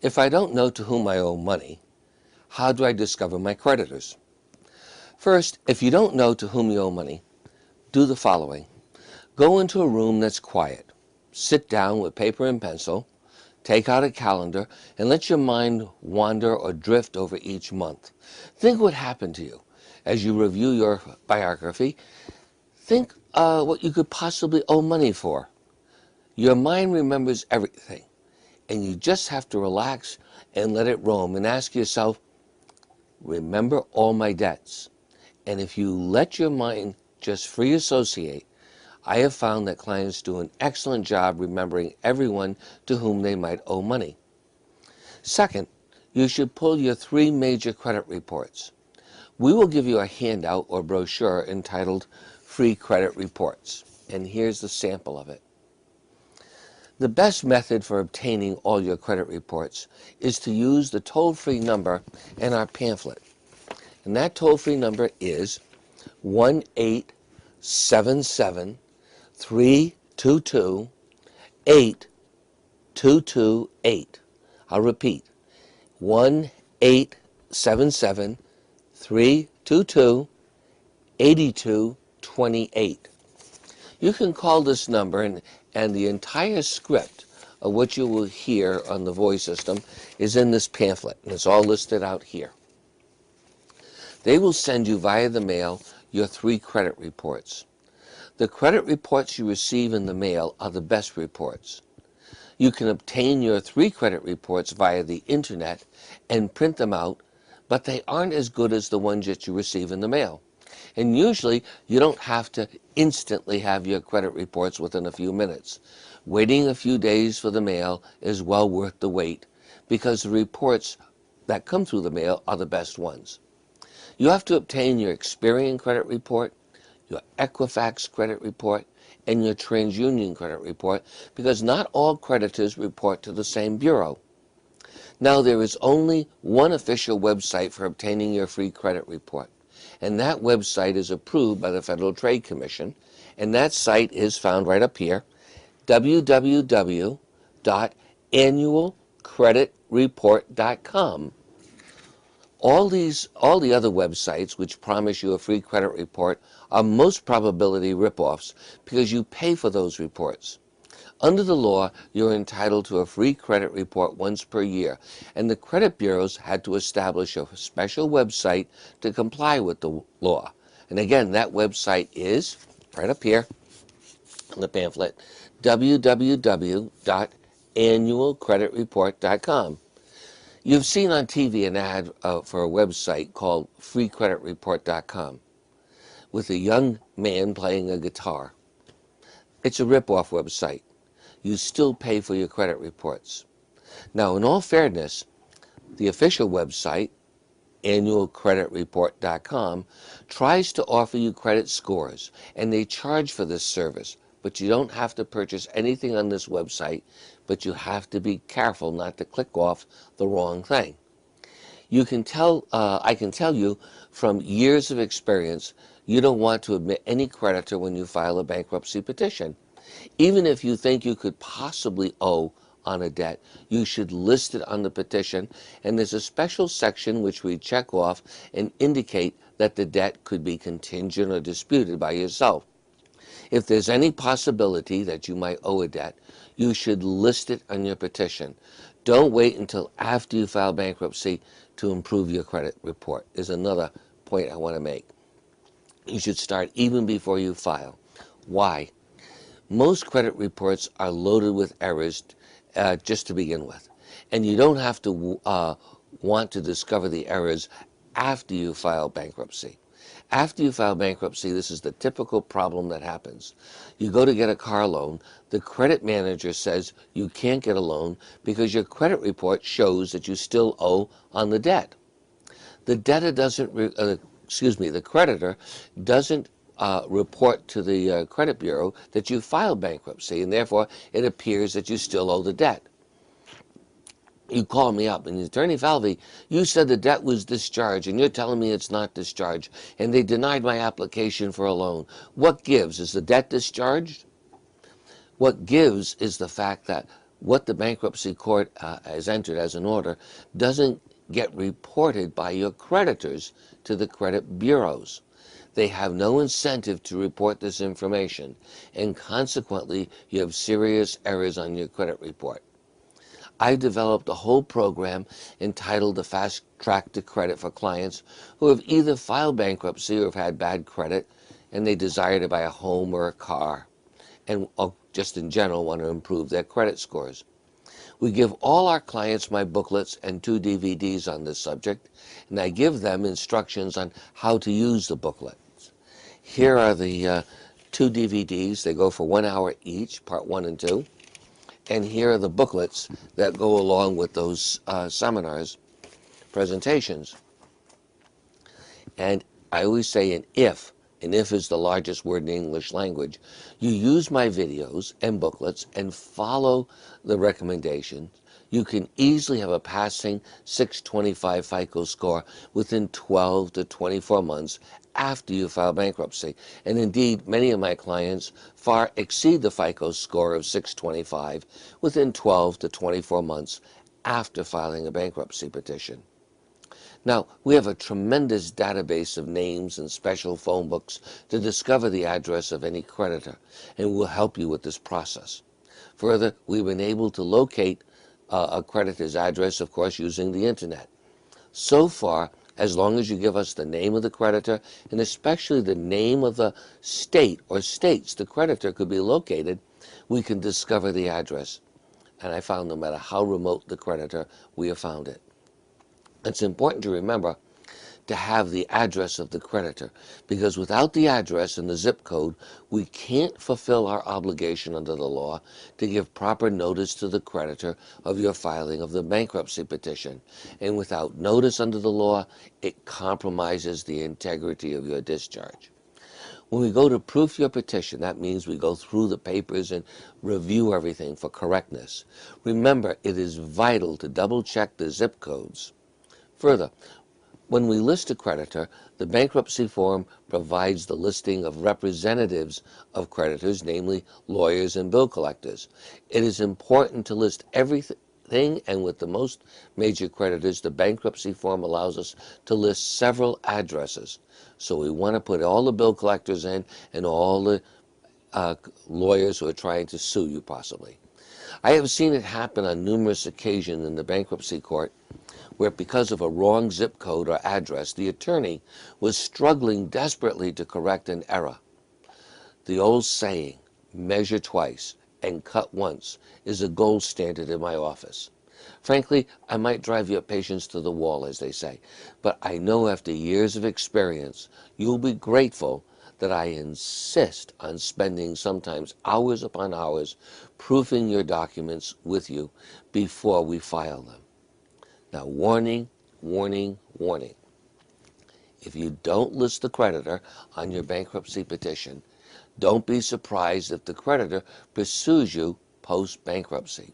If I don't know to whom I owe money, how do I discover my creditors? First, if you don't know to whom you owe money, do the following. Go into a room that's quiet. Sit down with paper and pencil, take out a calendar, and let your mind wander or drift over each month. Think what happened to you. As you review your biography, think what you could possibly owe money for. Your mind remembers everything, and you just have to relax and let it roam and ask yourself, remember all my debts. And if you let your mind just free associate, I have found that clients do an excellent job remembering everyone to whom they might owe money. Second, you should pull your 3 major credit reports. We will give you a handout or brochure entitled Free Credit Reports, and here's the sample of it. The best method for obtaining all your credit reports is to use the toll-free number in our pamphlet. And that toll-free number is 1-877-322-8228. I'll repeat, 1-877-322-8228. You can call this number, and the entire script of what you will hear on the voice system is in this pamphlet, and it's all listed out here. They will send you via the mail your 3 credit reports. The credit reports you receive in the mail are the best reports. You can obtain your 3 credit reports via the internet and print them out, but they aren't as good as the ones that you receive in the mail. And usually you don't have to instantly have your credit reports within a few minutes. Waiting a few days for the mail is well worth the wait, because the reports that come through the mail are the best ones. You have to obtain your Experian credit report, your Equifax credit report, and your TransUnion credit report, because not all creditors report to the same bureau. Now, there is only one official website for obtaining your free credit report, and that website is approved by the Federal Trade Commission, and that site is found right up here, www.annualcreditreport.com. All the other websites which promise you a free credit report are most probability ripoffs, because you pay for those reports. Under the law, you're entitled to a free credit report once per year, and the credit bureaus had to establish a special website to comply with the law. And again, that website is right up here in the pamphlet, www.annualcreditreport.com. You've seen on TV an ad for a website called freecreditreport.com with a young man playing a guitar. It's a rip-off website. You still pay for your credit reports. Now, in all fairness, the official website, annualcreditreport.com, tries to offer you credit scores, and they charge for this service, but you don't have to purchase anything on this website, but you have to be careful not to click off the wrong thing. I can tell you from years of experience, you don't want to admit any creditor when you file a bankruptcy petition. Even if you think you could possibly owe on a debt, you should list it on the petition, and there's a special section which we check off and indicate that the debt could be contingent or disputed by yourself. If there's any possibility that you might owe a debt, you should list it on your petition. Don't wait until after you file bankruptcy to improve your credit report, is another point I want to make. You should start even before you file. Why? Most credit reports are loaded with errors just to begin with, and you don't have to want to discover the errors after you file bankruptcy. After you file bankruptcy, this is the typical problem that happens. You go to get a car loan, the credit manager says you can't get a loan because your credit report shows that you still owe on the debt. The creditor doesn't report to the credit bureau that you filed bankruptcy, and therefore it appears that you still owe the debt. You call me up and, Attorney Falvey, you said the debt was discharged, and you're telling me it's not discharged, and they denied my application for a loan. What gives? Is the debt discharged? What gives is the fact that what the bankruptcy court has entered as an order doesn't get reported by your creditors to the credit bureaus. They have no incentive to report this information, and consequently, you have serious errors on your credit report. I developed a whole program entitled the Fast Track to Credit for clients who have either filed bankruptcy or have had bad credit and they desire to buy a home or a car and just in general want to improve their credit scores. We give all our clients my booklets and 2 DVDs on this subject, and I give them instructions on how to use the booklets. Here are the 2 DVDs. They go for 1 hour each, part 1 and 2. And here are the booklets that go along with those seminars, presentations. And I always say an if is the largest word in the English language. You use my videos and booklets and follow the recommendations. You can easily have a passing 625 FICO score within 12 to 24 months after you file bankruptcy. And indeed, many of my clients far exceed the FICO score of 625 within 12 to 24 months after filing a bankruptcy petition. Now, we have a tremendous database of names and special phone books to discover the address of any creditor, and we'll help you with this process. Further, we've been able to locate a creditor's address, of course, using the internet. So far, as long as you give us the name of the creditor and especially the name of the state or states the creditor could be located, we can discover the address. And I found no matter how remote the creditor, we have found it. It's important to remember to have the address of the creditor, because without the address and the zip code, we can't fulfill our obligation under the law to give proper notice to the creditor of your filing of the bankruptcy petition. And without notice under the law, it compromises the integrity of your discharge. When we go to proof your petition, that means we go through the papers and review everything for correctness. Remember, it is vital to double-check the zip codes. Further, when we list a creditor, the bankruptcy form provides the listing of representatives of creditors, namely lawyers and bill collectors. It is important to list everything, and with the most major creditors, the bankruptcy form allows us to list several addresses. So we want to put all the bill collectors in and all the lawyers who are trying to sue you possibly. I have seen it happen on numerous occasions in the bankruptcy court where because of a wrong zip code or address, the attorney was struggling desperately to correct an error. The old saying, measure twice and cut once, is a gold standard in my office. Frankly, I might drive your patients to the wall, as they say, but I know after years of experience, you'll be grateful that I insist on spending sometimes hours upon hours proofing your documents with you before we file them. Now, warning, warning, warning. If you don't list the creditor on your bankruptcy petition, don't be surprised if the creditor pursues you post-bankruptcy.